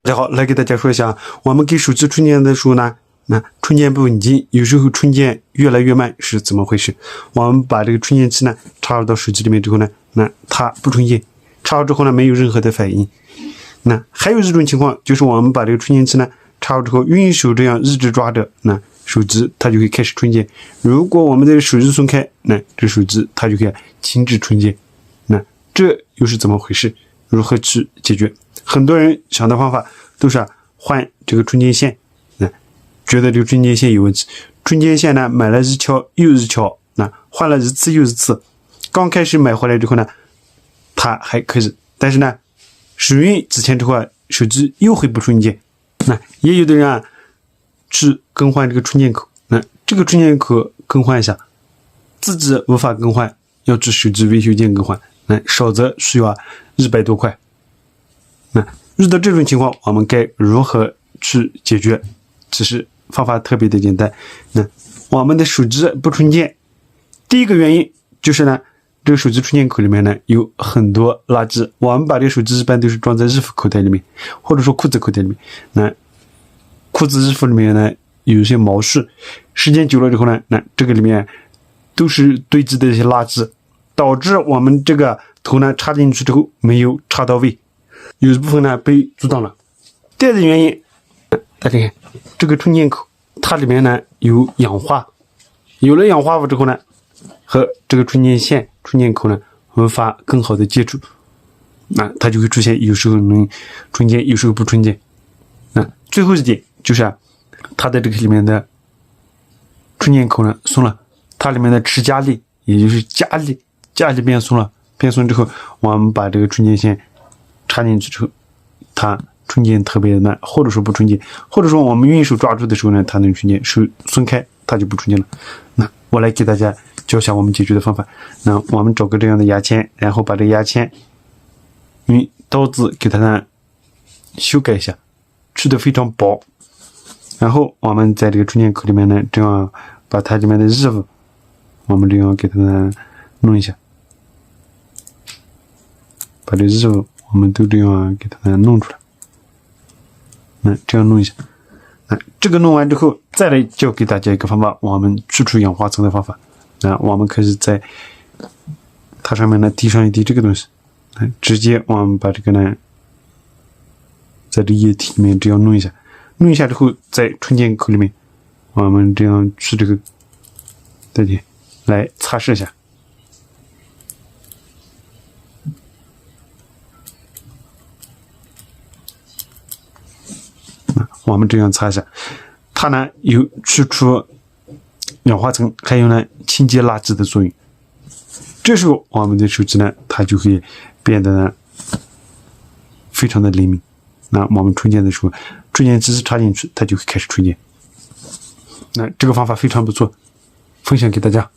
大家好，来给大家说一下，我们给手机充电的时候呢，充电不稳定，有时候充电越来越慢是怎么回事？我们把这个充电器呢插入到手机里面之后呢，它不充电，插入之后呢没有任何的反应。还有一种情况就是我们把这个充电器呢插入之后，用手这样一直抓着，手机它就会开始充电。如果我们的手机松开，这手机它就可以停止充电。这又是怎么回事？如何去解决？很多人想的方法都是换这个充电线，觉得这个充电线有问题。充电线呢买了一条又一条，换了一次又一次。刚开始买回来之后呢，它还可以，但是呢，使用几天之后手机又会不充电。也有的人去更换这个充电口，这个充电口更换一下，自己无法更换，要去手机维修店更换，少则需要100多块。遇到这种情况，我们该如何去解决？其实方法特别的简单。我们的手机不充电，第一个原因就是这个手机充电口里面有很多垃圾。我们把这个手机一般都是装在衣服口袋里面，或者说裤子口袋里面。裤子衣服里面有一些毛絮，时间久了之后这个里面都是堆积的一些垃圾，导致我们这个头插进去之后没有插到位，有一部分被阻挡了。第二个原因，大家看这个充电口，它里面有氧化，有了氧化物之后和这个充电线、充电口无法更好的接触，它就会出现有时候能充电，有时候不充电。最后一点就是它的这个里面的充电口松了，它里面的持夹力，也就是夹力变松了，变松之后，我们把这个充电线插进去之后，它充电特别慢，或者说不充电，或者说我们用手抓住的时候它能充电，手松开它就不充电了。我来给大家教一下我们解决的方法。我们找个这样的牙签，然后把这个牙签用刀子给它修改一下，去的非常薄。然后我们在这个充电口里面这样把它里面的异物，我们这样给它弄一下，把这异物我们都这样给它弄出来。这样弄一下。这个弄完之后，再来教给大家一个方法，我们去除氧化层的方法。我们可以在它上面滴上一滴这个东西，直接我们把这个在这液体里面这样弄一下，弄一下之后，在充电口里面，我们这样去这个来擦拭一下。我们这样擦一下，它有去除氧化层，还有清洁垃圾的作用。这时候我们的手机它就会变得非常的灵敏。我们充电的时候，充电器插进去，它就会开始充电。这个方法非常不错，分享给大家。